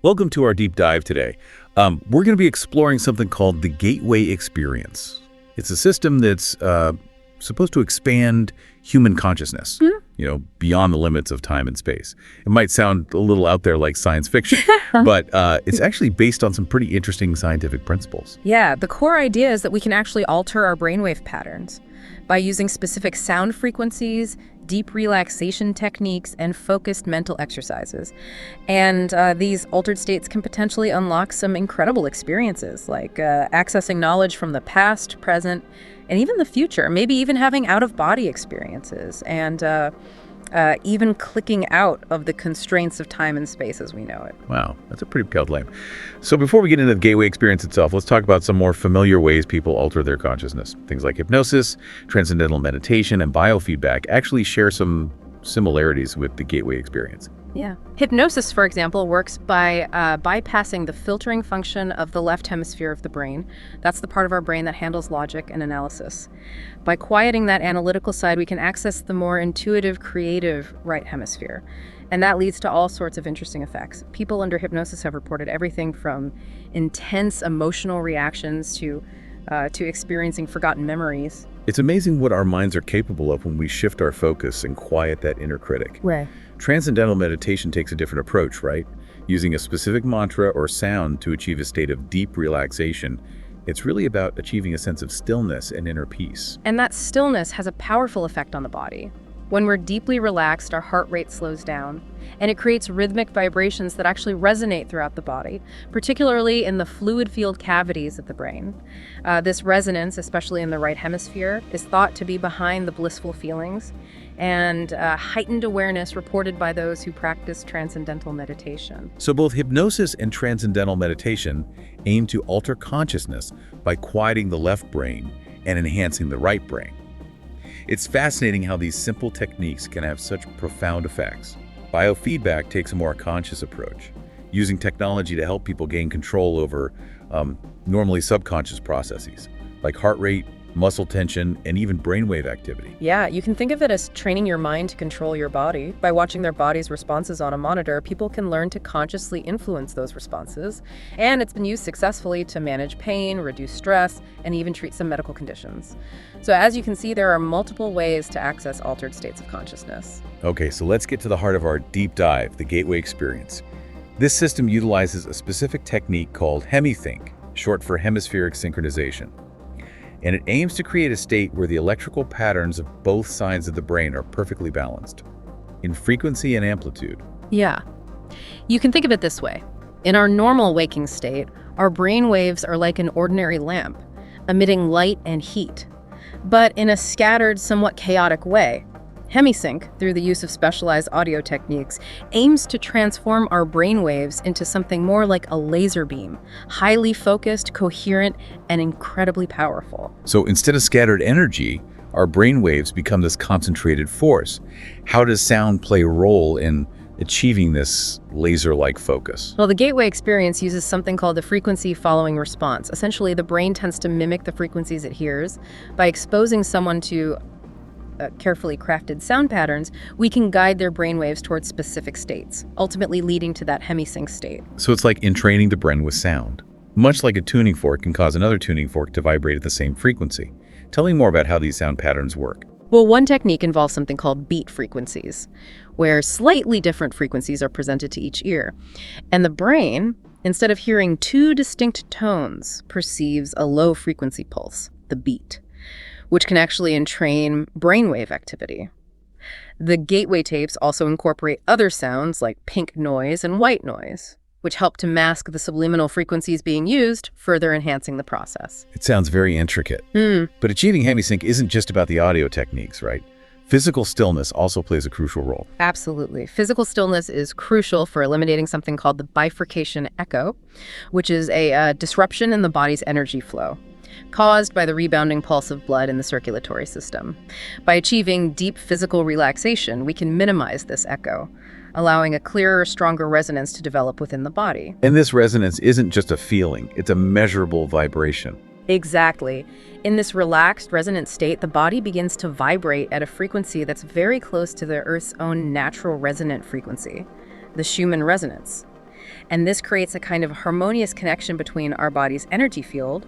Welcome to our deep dive today. We're going to be exploring something called the gateway experience. It's a system that's supposed to expand human consciousness, beyond the limits of time and space. It might sound a little out there like science fiction, but it's actually based on some pretty interesting scientific principles. Yeah, the core idea is that we can actually alter our brainwave patterns by using specific sound frequencies, deep relaxation techniques, and focused mental exercises. And these altered states can potentially unlock some incredible experiences, like accessing knowledge from the past, present, and even the future, maybe even having out-of-body experiences, and even clicking out of the constraints of time and space as we know it. Wow, that's a pretty detailed claim. So before we get into the gateway experience itself, let's talk about some more familiar ways people alter their consciousness. Things like hypnosis, transcendental meditation, and biofeedback actually share some similarities with the gateway experience. Yeah. Hypnosis, for example, works by bypassing the filtering function of the left hemisphere of the brain. That's the part of our brain that handles logic and analysis. By quieting that analytical side, we can access the more intuitive, creative right hemisphere. And that leads to all sorts of interesting effects. People under hypnosis have reported everything from intense emotional reactions to experiencing forgotten memories. It's amazing what our minds are capable of when we shift our focus and quiet that inner critic. Right. Transcendental meditation takes a different approach, right? Using a specific mantra or sound to achieve a state of deep relaxation. It's really about achieving a sense of stillness and inner peace. And that stillness has a powerful effect on the body. When we're deeply relaxed, our heart rate slows down, and it creates rhythmic vibrations that actually resonate throughout the body, particularly in the fluid-filled cavities of the brain. This resonance, especially in the right hemisphere, is thought to be behind the blissful feelings and heightened awareness reported by those who practice transcendental meditation. So both hypnosis and transcendental meditation aim to alter consciousness by quieting the left brain and enhancing the right brain. It's fascinating how these simple techniques can have such profound effects. Biofeedback takes a more conscious approach, using technology to help people gain control over normally subconscious processes, like heart rate, muscle tension, and even brainwave activity. Yeah, you can think of it as training your mind to control your body. By watching their body's responses on a monitor, people can learn to consciously influence those responses. And it's been used successfully to manage pain, reduce stress, and even treat some medical conditions. So as you can see, there are multiple ways to access altered states of consciousness. Okay, so let's get to the heart of our deep dive, the gateway experience. This system utilizes a specific technique called hemi-sync, short for hemispheric synchronization. And it aims to create a state where the electrical patterns of both sides of the brain are perfectly balanced, in frequency and amplitude. Yeah. You can think of it this way. In our normal waking state, our brain waves are like an ordinary lamp, emitting light and heat. But in a scattered, somewhat chaotic way, hemisync, through the use of specialized audio techniques, aims to transform our brain waves into something more like a laser beam, highly focused, coherent, and incredibly powerful. So instead of scattered energy, our brain waves become this concentrated force. How does sound play a role in achieving this laser-like focus? Well, the gateway experience uses something called the frequency following response. Essentially, the brain tends to mimic the frequencies it hears. By exposing someone to carefully crafted sound patterns, we can guide their brainwaves towards specific states, ultimately leading to that hemisync state. So it's like entraining the brain with sound. Much like a tuning fork can cause another tuning fork to vibrate at the same frequency. Tell me more about how these sound patterns work. Well, one technique involves something called beat frequencies, where slightly different frequencies are presented to each ear. And the brain, instead of hearing two distinct tones, perceives a low-frequency pulse, the beat, which can actually entrain brainwave activity. The gateway tapes also incorporate other sounds like pink noise and white noise, which help to mask the subliminal frequencies being used, further enhancing the process. It sounds very intricate. But achieving hemisync isn't just about the audio techniques, right? Physical stillness also plays a crucial role. Absolutely. Physical stillness is crucial for eliminating something called the bifurcation echo, which is a disruption in the body's energy flow, caused by the rebounding pulse of blood in the circulatory system. By achieving deep physical relaxation, we can minimize this echo, allowing a clearer, stronger resonance to develop within the body. And this resonance isn't just a feeling, it's a measurable vibration. Exactly. In this relaxed, resonant state, the body begins to vibrate at a frequency that's very close to the Earth's own natural resonant frequency, the Schumann resonance. And this creates a kind of harmonious connection between our body's energy field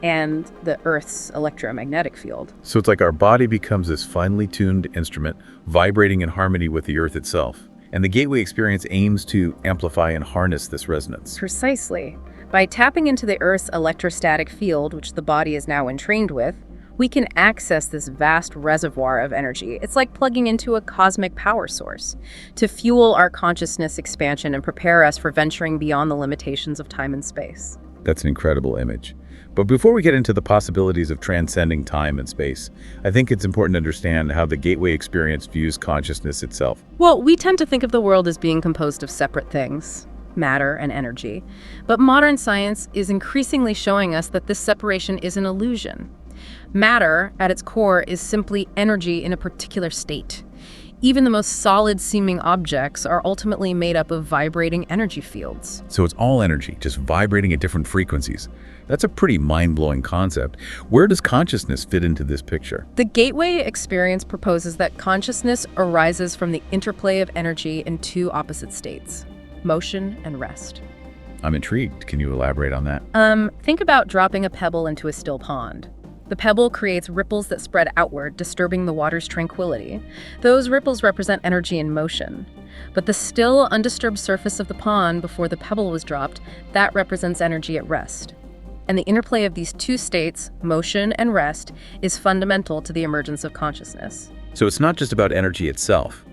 and the Earth's electromagnetic field. So it's like our body becomes this finely tuned instrument, vibrating in harmony with the Earth itself. And the gateway experience aims to amplify and harness this resonance. Precisely. By tapping into the Earth's electrostatic field, which the body is now entrained with, we can access this vast reservoir of energy. It's like plugging into a cosmic power source to fuel our consciousness expansion and prepare us for venturing beyond the limitations of time and space. That's an incredible image. But before we get into the possibilities of transcending time and space, I think it's important to understand how the gateway experience views consciousness itself. Well, we tend to think of the world as being composed of separate things, matter and energy. But modern science is increasingly showing us that this separation is an illusion. Matter, at its core, is simply energy in a particular state. Even the most solid-seeming objects are ultimately made up of vibrating energy fields. So it's all energy, just vibrating at different frequencies. That's a pretty mind-blowing concept. Where does consciousness fit into this picture? The gateway experience proposes that consciousness arises from the interplay of energy in two opposite states, motion and rest. I'm intrigued. Can you elaborate on that? Think about dropping a pebble into a still pond. The pebble creates ripples that spread outward, disturbing the water's tranquility. Those ripples represent energy in motion. But the still, undisturbed surface of the pond before the pebble was dropped, that represents energy at rest. And the interplay of these two states, motion and rest, is fundamental to the emergence of consciousness. So it's not just about energy itself,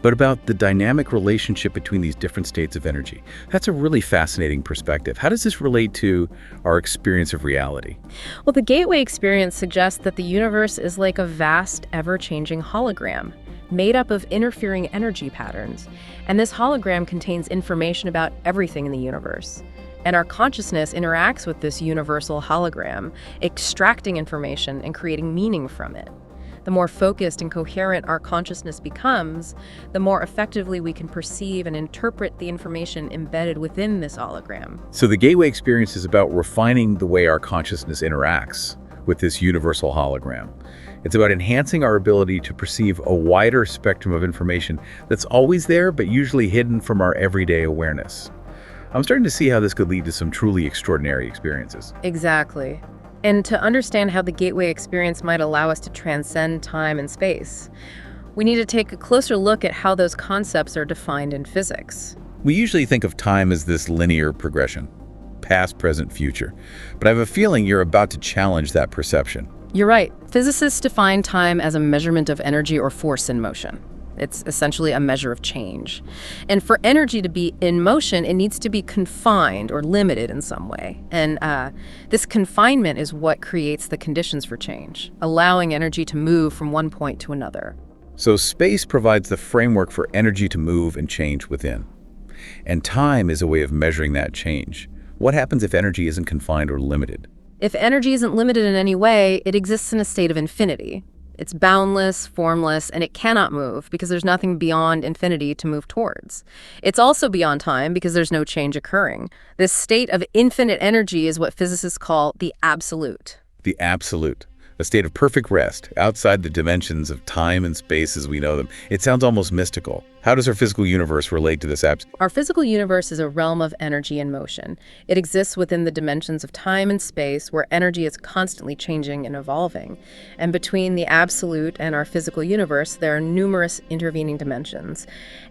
but about the dynamic relationship between these different states of energy. That's a really fascinating perspective. How does this relate to our experience of reality? Well, the gateway experience suggests that the universe is like a vast, ever-changing hologram, made up of interfering energy patterns. And this hologram contains information about everything in the universe. And our consciousness interacts with this universal hologram, extracting information and creating meaning from it. The more focused and coherent our consciousness becomes, the more effectively we can perceive and interpret the information embedded within this hologram. So the gateway experience is about refining the way our consciousness interacts with this universal hologram. It's about enhancing our ability to perceive a wider spectrum of information that's always there, but usually hidden from our everyday awareness. I'm starting to see how this could lead to some truly extraordinary experiences. Exactly. And to understand how the gateway experience might allow us to transcend time and space, we need to take a closer look at how those concepts are defined in physics. We usually think of time as this linear progression, past, present, future. But I have a feeling you're about to challenge that perception. You're right. Physicists define time as a measurement of energy or force in motion. It's essentially a measure of change. And for energy to be in motion, it needs to be confined or limited in some way. And this confinement is what creates the conditions for change, allowing energy to move from one point to another. So space provides the framework for energy to move and change within. And time is a way of measuring that change. What happens if energy isn't confined or limited? If energy isn't limited in any way, it exists in a state of infinity. It's boundless, formless, and it cannot move because there's nothing beyond infinity to move towards. It's also beyond time because there's no change occurring. This state of infinite energy is what physicists call the absolute. The absolute. A state of perfect rest, outside the dimensions of time and space as we know them. It sounds almost mystical. How does our physical universe relate to this absolute? Our physical universe is a realm of energy and motion. It exists within the dimensions of time and space where energy is constantly changing and evolving. And between the absolute and our physical universe, there are numerous intervening dimensions.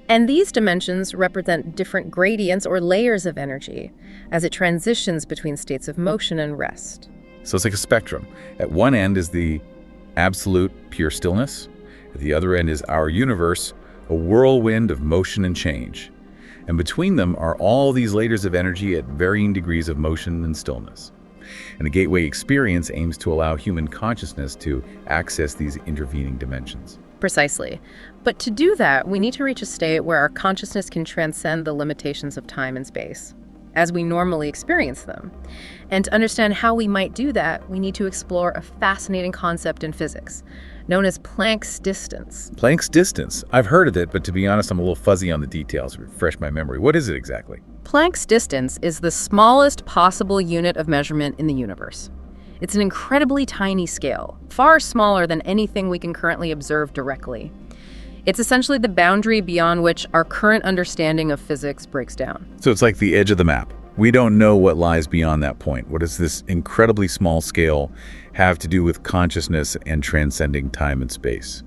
And these dimensions represent different gradients or layers of energy as it transitions between states of motion and rest. So it's like a spectrum. At one end is the absolute pure stillness. At the other end is our universe, a whirlwind of motion and change. And between them are all these layers of energy at varying degrees of motion and stillness. And the gateway experience aims to allow human consciousness to access these intervening dimensions. Precisely. But to do that, we need to reach a state where our consciousness can transcend the limitations of time and space as we normally experience them. And to understand how we might do that, we need to explore a fascinating concept in physics, known as Planck's distance. Planck's distance. I've heard of it, but to be honest, I'm a little fuzzy on the details. Refresh my memory. What is it exactly? Planck's distance is the smallest possible unit of measurement in the universe. It's an incredibly tiny scale, far smaller than anything we can currently observe directly. It's essentially the boundary beyond which our current understanding of physics breaks down. So it's like the edge of the map. We don't know what lies beyond that point. What does this incredibly small scale have to do with consciousness and transcending time and space?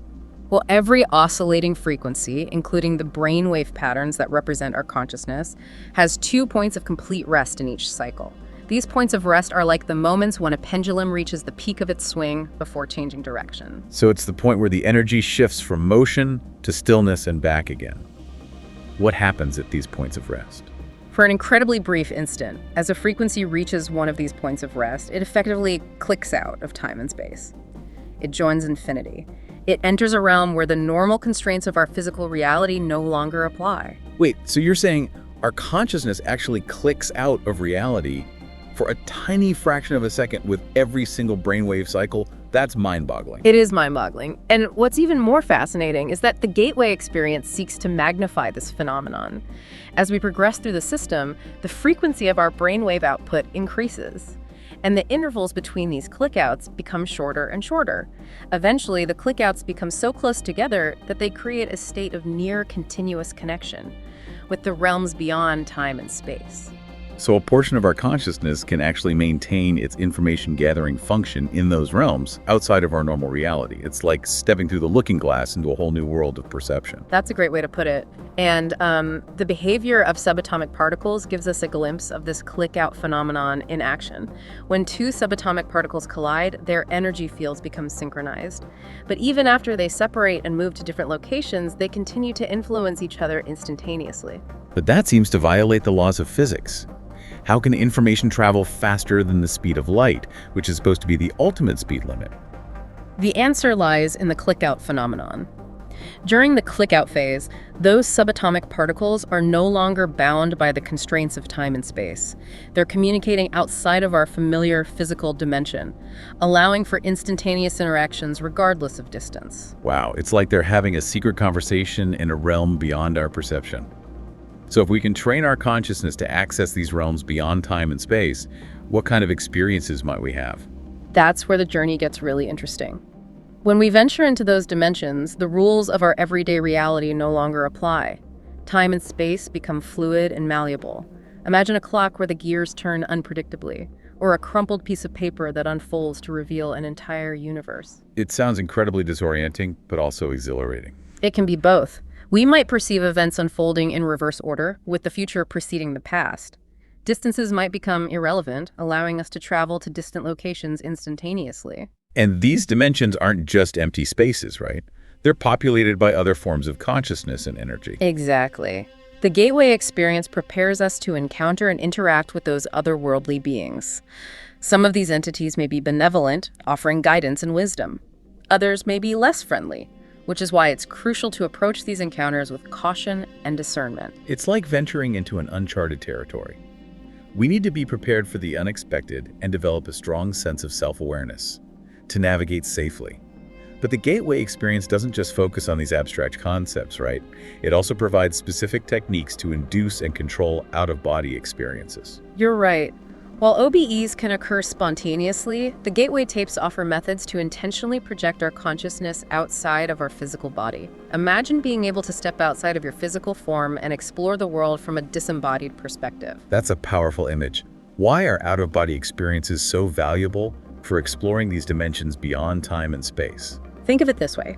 Well, every oscillating frequency, including the brainwave patterns that represent our consciousness, has 2 points of complete rest in each cycle. These points of rest are like the moments when a pendulum reaches the peak of its swing before changing direction. So it's the point where the energy shifts from motion to stillness and back again. What happens at these points of rest? For an incredibly brief instant, as a frequency reaches one of these points of rest, it effectively clicks out of time and space. It joins infinity. It enters a realm where the normal constraints of our physical reality no longer apply. Wait, so you're saying our consciousness actually clicks out of reality for a tiny fraction of a second with every single brainwave cycle? That's mind-boggling. It is mind-boggling. And what's even more fascinating is that the gateway experience seeks to magnify this phenomenon. As we progress through the system, the frequency of our brainwave output increases. And the intervals between these clickouts become shorter and shorter. Eventually, the clickouts become so close together that they create a state of near continuous connection with the realms beyond time and space. So a portion of our consciousness can actually maintain its information gathering function in those realms outside of our normal reality. It's like stepping through the looking glass into a whole new world of perception. That's a great way to put it. And the behavior of subatomic particles gives us a glimpse of this click-out phenomenon in action. When two subatomic particles collide, their energy fields become synchronized. But even after they separate and move to different locations, they continue to influence each other instantaneously. But that seems to violate the laws of physics. How can information travel faster than the speed of light, which is supposed to be the ultimate speed limit? The answer lies in the click-out phenomenon. During the click-out phase, those subatomic particles are no longer bound by the constraints of time and space. They're communicating outside of our familiar physical dimension, allowing for instantaneous interactions regardless of distance. Wow, it's like they're having a secret conversation in a realm beyond our perception. So if we can train our consciousness to access these realms beyond time and space, what kind of experiences might we have? That's where the journey gets really interesting. When we venture into those dimensions, the rules of our everyday reality no longer apply. Time and space become fluid and malleable. Imagine a clock where the gears turn unpredictably, or a crumpled piece of paper that unfolds to reveal an entire universe. It sounds incredibly disorienting, but also exhilarating. It can be both. We might perceive events unfolding in reverse order, with the future preceding the past. Distances might become irrelevant, allowing us to travel to distant locations instantaneously. And these dimensions aren't just empty spaces, right? They're populated by other forms of consciousness and energy. Exactly. The gateway experience prepares us to encounter and interact with those otherworldly beings. Some of these entities may be benevolent, offering guidance and wisdom. Others may be less friendly, which is why it's crucial to approach these encounters with caution and discernment. It's like venturing into an uncharted territory. We need to be prepared for the unexpected and develop a strong sense of self-awareness to navigate safely. But the gateway experience doesn't just focus on these abstract concepts, right? It also provides specific techniques to induce and control out-of-body experiences. You're right. While OBEs can occur spontaneously, the gateway tapes offer methods to intentionally project our consciousness outside of our physical body. Imagine being able to step outside of your physical form and explore the world from a disembodied perspective. That's a powerful image. Why are out-of-body experiences so valuable for exploring these dimensions beyond time and space? Think of it this way.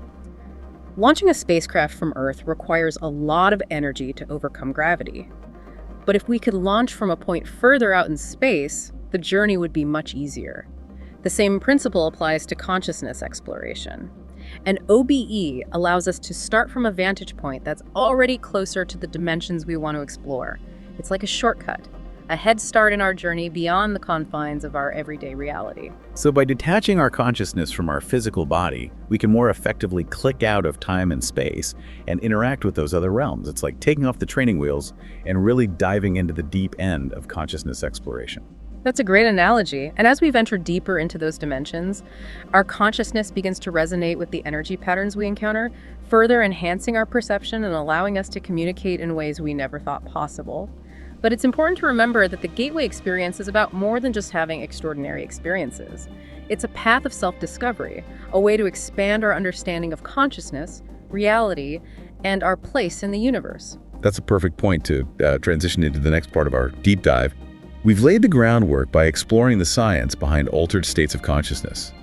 Launching a spacecraft from Earth requires a lot of energy to overcome gravity. But if we could launch from a point further out in space, the journey would be much easier. The same principle applies to consciousness exploration. An OBE allows us to start from a vantage point that's already closer to the dimensions we want to explore. It's like a shortcut, a head start in our journey beyond the confines of our everyday reality. So by detaching our consciousness from our physical body, we can more effectively click out of time and space and interact with those other realms. It's like taking off the training wheels and really diving into the deep end of consciousness exploration. That's a great analogy. And as we venture deeper into those dimensions, our consciousness begins to resonate with the energy patterns we encounter, further enhancing our perception and allowing us to communicate in ways we never thought possible. But it's important to remember that the gateway experience is about more than just having extraordinary experiences. It's a path of self-discovery, a way to expand our understanding of consciousness, reality, and our place in the universe. That's a perfect point to transition into the next part of our deep dive. We've laid the groundwork by exploring the science behind altered states of consciousness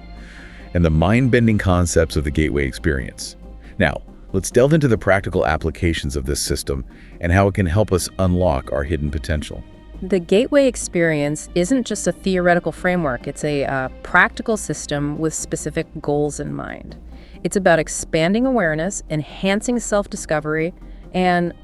and the mind-bending concepts of the gateway experience. Now, let's delve into the practical applications of this system and how it can help us unlock our hidden potential. The gateway experience isn't just a theoretical framework, it's a practical system with specific goals in mind. It's about expanding awareness, enhancing self-discovery, and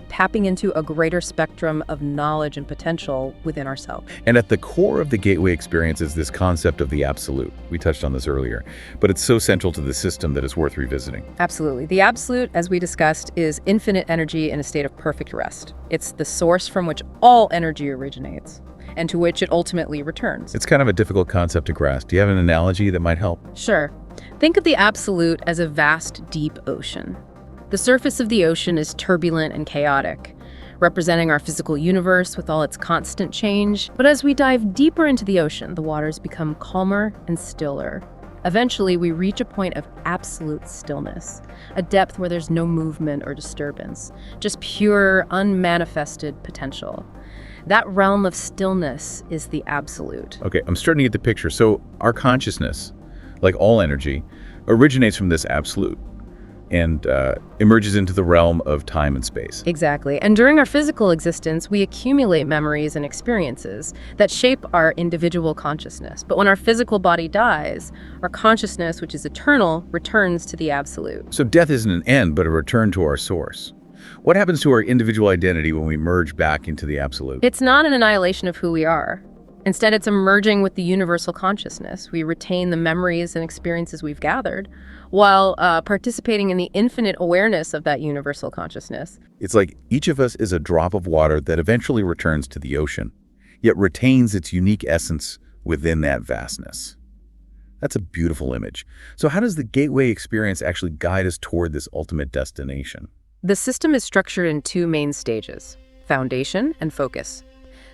tapping into a greater spectrum of knowledge and potential within ourselves. And at the core of the gateway experience is this concept of the absolute. We touched on this earlier, but it's so central to the system that it's worth revisiting. Absolutely. The absolute, as we discussed, is infinite energy in a state of perfect rest. It's the source from which all energy originates and to which it ultimately returns. It's kind of a difficult concept to grasp. Do you have an analogy that might help? Sure. Think of the absolute as a vast, deep ocean. The surface of the ocean is turbulent and chaotic, representing our physical universe with all its constant change. But as we dive deeper into the ocean, the waters become calmer and stiller. Eventually, we reach a point of absolute stillness, a depth where there's no movement or disturbance, just pure, unmanifested potential. That realm of stillness is the absolute. Okay, I'm starting to get the picture. So our consciousness, like all energy, originates from this absolute and emerges into the realm of time and space. Exactly. And during our physical existence, we accumulate memories and experiences that shape our individual consciousness. But when our physical body dies, our consciousness, which is eternal, returns to the absolute. So death isn't an end, but a return to our source. What happens to our individual identity when we merge back into the absolute? It's not an annihilation of who we are. Instead, it's a merging with the universal consciousness. We retain the memories and experiences we've gathered, while participating in the infinite awareness of that universal consciousness. It's like each of us is a drop of water that eventually returns to the ocean, yet retains its unique essence within that vastness. That's a beautiful image. So how does the gateway experience actually guide us toward this ultimate destination? The system is structured in two main stages: foundation and focus.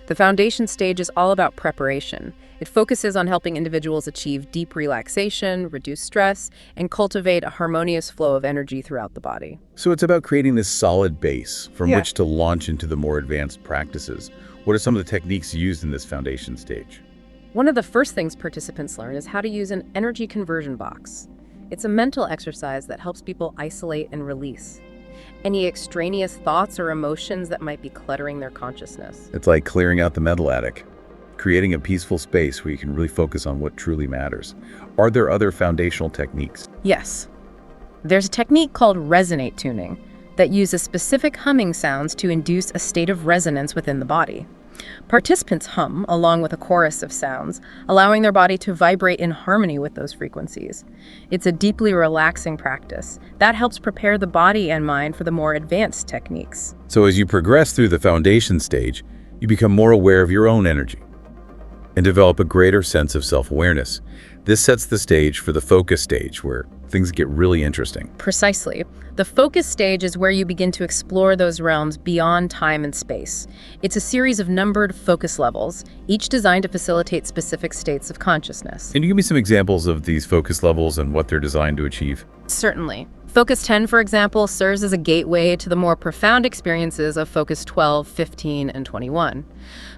The foundation stage is all about preparation. It focuses on helping individuals achieve deep relaxation, reduce stress, and cultivate a harmonious flow of energy throughout the body. So it's about creating this solid base from which to launch into the more advanced practices. What are some of the techniques used in this foundation stage? One of the first things participants learn is how to use an energy conversion box. It's a mental exercise that helps people isolate and release any extraneous thoughts or emotions that might be cluttering their consciousness. It's like clearing out the mental attic, creating a peaceful space where you can really focus on what truly matters. Are there other foundational techniques? Yes. There's a technique called resonate tuning that uses specific humming sounds to induce a state of resonance within the body. Participants hum along with a chorus of sounds, allowing their body to vibrate in harmony with those frequencies. It's a deeply relaxing practice that helps prepare the body and mind for the more advanced techniques. So as you progress through the foundation stage, you become more aware of your own energy and develop a greater sense of self-awareness. This sets the stage for the focus stage, where things get really interesting. Precisely. The focus stage is where you begin to explore those realms beyond time and space. It's a series of numbered focus levels, each designed to facilitate specific states of consciousness. Can you give me some examples of these focus levels and what they're designed to achieve? Certainly. Focus 10, for example, serves as a gateway to the more profound experiences of Focus 12, 15, and 21.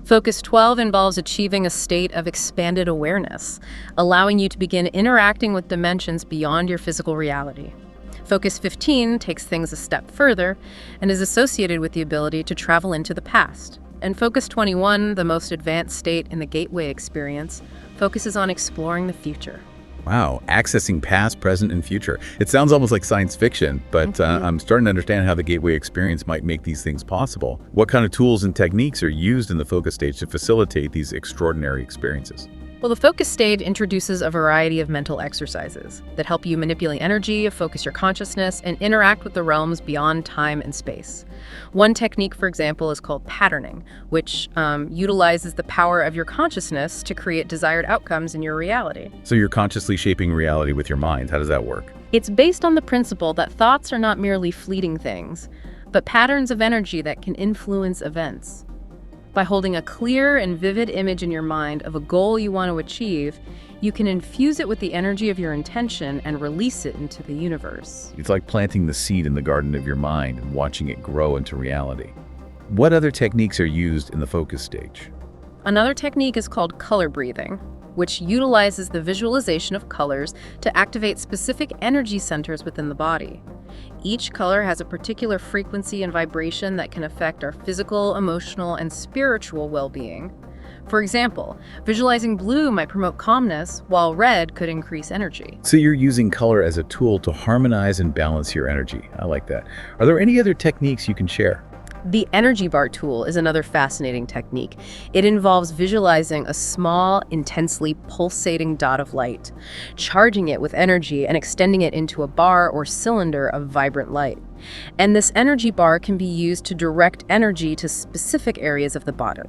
Focus 12 involves achieving a state of expanded awareness, allowing you to begin interacting with dimensions beyond your physical reality. Focus 15 takes things a step further and is associated with the ability to travel into the past. And Focus 21, the most advanced state in the gateway experience, focuses on exploring the future. Wow, accessing past, present, and future. It sounds almost like science fiction, but I'm starting to understand how the gateway experience might make these things possible. What kind of tools and techniques are used in the focus stage to facilitate these extraordinary experiences? Well, the focus stage introduces a variety of mental exercises that help you manipulate energy, focus your consciousness, and interact with the realms beyond time and space. One technique, for example, is called patterning, which utilizes the power of your consciousness to create desired outcomes in your reality. So you're consciously shaping reality with your mind. How does that work? It's based on the principle that thoughts are not merely fleeting things, but patterns of energy that can influence events. By holding a clear and vivid image in your mind of a goal you want to achieve, You can infuse it with the energy of your intention and release it into the universe. It's like planting the seed in the garden of your mind and watching it grow into reality. What other techniques are used in the focus stage? Another technique is called color breathing, which utilizes the visualization of colors to activate specific energy centers within the body. Each color has a particular frequency and vibration that can affect our physical, emotional, and spiritual well-being. For example, visualizing blue might promote calmness, while red could increase energy. So you're using color as a tool to harmonize and balance your energy. I like that. Are there any other techniques you can share? The energy bar tool is another fascinating technique. It involves visualizing a small, intensely pulsating dot of light, charging it with energy and extending it into a bar or cylinder of vibrant light. And this energy bar can be used to direct energy to specific areas of the body,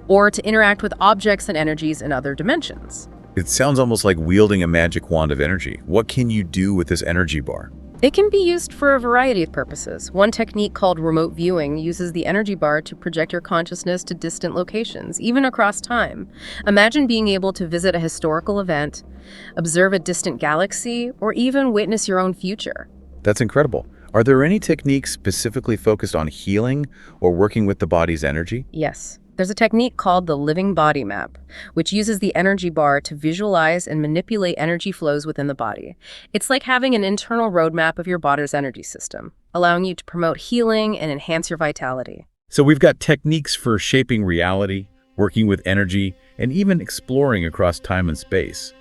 or to interact with objects and energies in other dimensions. It sounds almost like wielding a magic wand of energy. What can you do with this energy bar? It can be used for a variety of purposes. One technique called remote viewing uses the energy bar to project your consciousness to distant locations, even across time. Imagine being able to visit a historical event, observe a distant galaxy, or even witness your own future. That's incredible. Are there any techniques specifically focused on healing or working with the body's energy? Yes. There's a technique called the living body map, which uses the energy bar to visualize and manipulate energy flows within the body. It's like having an internal roadmap of your body's energy system, allowing you to promote healing and enhance your vitality. So we've got techniques for shaping reality, working with energy, and even exploring across time and space.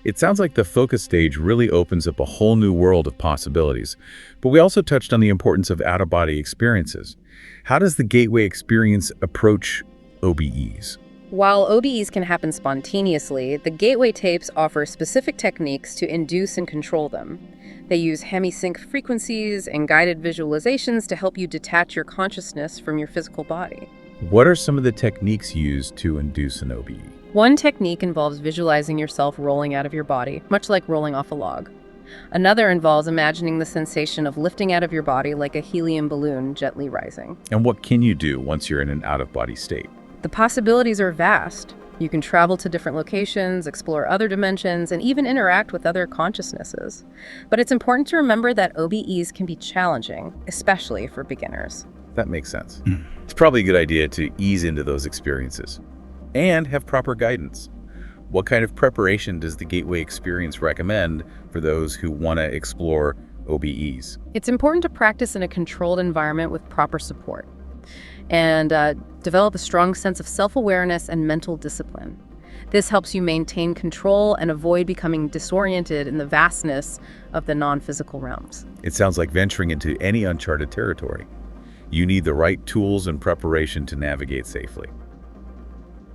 It sounds like the focus stage really opens up a whole new world of possibilities, but we also touched on the importance of out-of-body experiences. How does the gateway experience approach OBEs? While OBEs can happen spontaneously, the gateway tapes offer specific techniques to induce and control them. They use hemisync frequencies and guided visualizations to help you detach your consciousness from your physical body. What are some of the techniques used to induce an OBE? One technique involves visualizing yourself rolling out of your body, much like rolling off a log. Another involves imagining the sensation of lifting out of your body like a helium balloon gently rising. And what can you do once you're in an out-of-body state? The possibilities are vast. You can travel to different locations, explore other dimensions, and even interact with other consciousnesses. But it's important to remember that OBEs can be challenging, especially for beginners. That makes sense. It's probably a good idea to ease into those experiences and have proper guidance. What kind of preparation does the gateway experience recommend for those who want to explore OBEs? It's important to practice in a controlled environment with proper support and develop a strong sense of self-awareness and mental discipline. This helps you maintain control and avoid becoming disoriented in the vastness of the non-physical realms. It sounds like venturing into any uncharted territory. You need the right tools and preparation to navigate safely.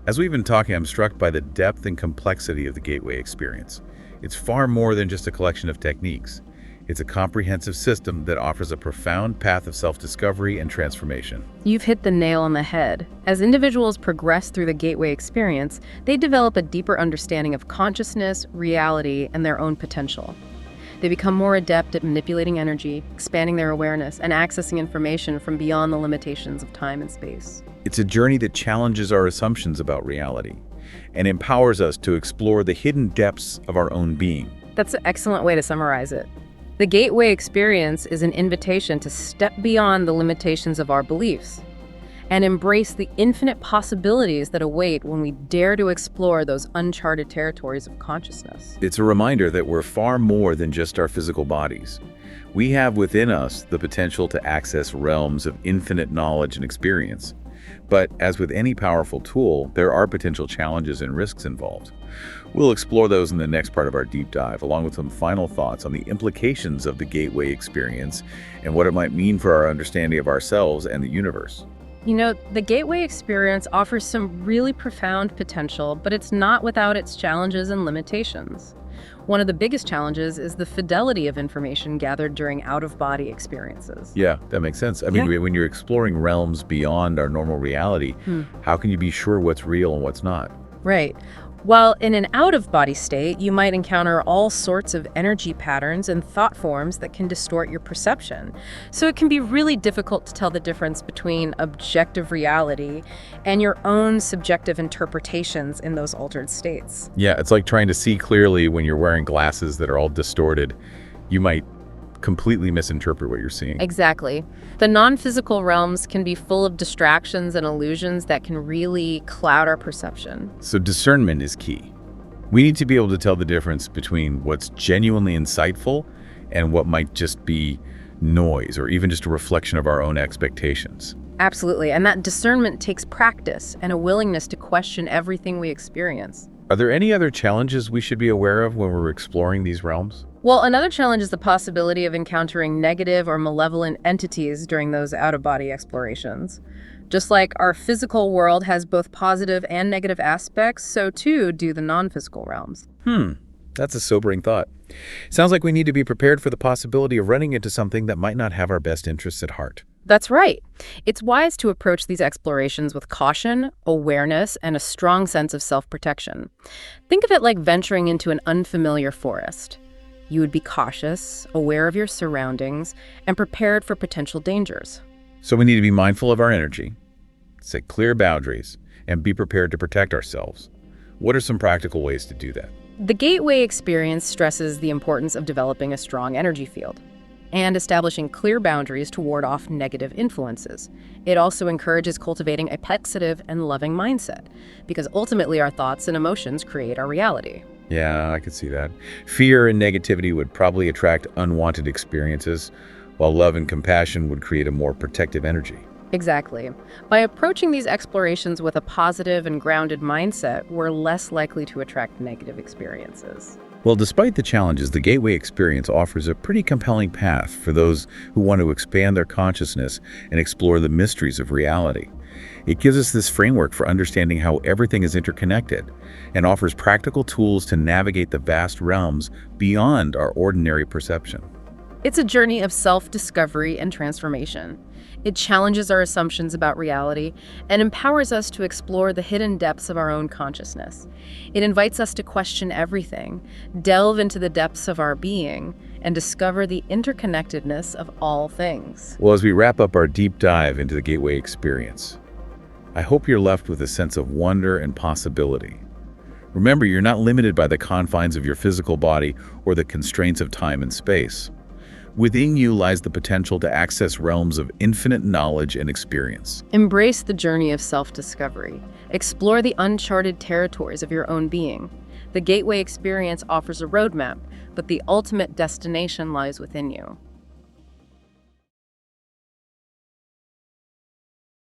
As we've been talking, I'm struck by the depth and complexity of the gateway experience. It's far more than just a collection of techniques. It's a comprehensive system that offers a profound path of self-discovery and transformation. You've hit the nail on the head. As individuals progress through the gateway experience, they develop a deeper understanding of consciousness, reality, and their own potential. They become more adept at manipulating energy, expanding their awareness, and accessing information from beyond the limitations of time and space. It's a journey that challenges our assumptions about reality and empowers us to explore the hidden depths of our own being. That's an excellent way to summarize it. The gateway experience is an invitation to step beyond the limitations of our beliefs and embrace the infinite possibilities that await when we dare to explore those uncharted territories of consciousness. It's a reminder that we're far more than just our physical bodies. We have within us the potential to access realms of infinite knowledge and experience. But as with any powerful tool, there are potential challenges and risks involved. We'll explore those in the next part of our deep dive, along with some final thoughts on the implications of the gateway experience and what it might mean for our understanding of ourselves and the universe. You know, the gateway experience offers some really profound potential, but it's not without its challenges and limitations. One of the biggest challenges is the fidelity of information gathered during out-of-body experiences. Yeah, that makes sense. I mean, when you're exploring realms beyond our normal reality, how can you be sure what's real and what's not? Right. While in an out-of-body state, you might encounter all sorts of energy patterns and thought forms that can distort your perception. So it can be really difficult to tell the difference between objective reality and your own subjective interpretations in those altered states. Yeah, it's like trying to see clearly when you're wearing glasses that are all distorted. You might completely misinterpret what you're seeing. Exactly. The non-physical realms can be full of distractions and illusions that can really cloud our perception. So discernment is key. We need to be able to tell the difference between what's genuinely insightful and what might just be noise or even just a reflection of our own expectations. Absolutely. And that discernment takes practice and a willingness to question everything we experience. Are there any other challenges we should be aware of when we're exploring these realms? Well, another challenge is the possibility of encountering negative or malevolent entities during those out-of-body explorations. Just like our physical world has both positive and negative aspects, so too do the non-physical realms. That's a sobering thought. Sounds like we need to be prepared for the possibility of running into something that might not have our best interests at heart. That's right. It's wise to approach these explorations with caution, awareness, and a strong sense of self-protection. Think of it like venturing into an unfamiliar forest. You would be cautious, aware of your surroundings, and prepared for potential dangers. So we need to be mindful of our energy, set clear boundaries, and be prepared to protect ourselves. What are some practical ways to do that? The gateway experience stresses the importance of developing a strong energy field and establishing clear boundaries to ward off negative influences. It also encourages cultivating a flexitive and loving mindset, because ultimately our thoughts and emotions create our reality. Yeah, I could see that. Fear and negativity would probably attract unwanted experiences, while love and compassion would create a more protective energy. Exactly. By approaching these explorations with a positive and grounded mindset, we're less likely to attract negative experiences. Well, despite the challenges, the Gateway experience offers a pretty compelling path for those who want to expand their consciousness and explore the mysteries of reality. It gives us this framework for understanding how everything is interconnected and offers practical tools to navigate the vast realms beyond our ordinary perception. It's a journey of self-discovery and transformation. It challenges our assumptions about reality and empowers us to explore the hidden depths of our own consciousness. It invites us to question everything, delve into the depths of our being, and discover the interconnectedness of all things. Well, as we wrap up our deep dive into the Gateway experience, I hope you're left with a sense of wonder and possibility. Remember, you're not limited by the confines of your physical body or the constraints of time and space. Within you lies the potential to access realms of infinite knowledge and experience. Embrace the journey of self-discovery. Explore the uncharted territories of your own being. The Gateway experience offers a roadmap, but the ultimate destination lies within you.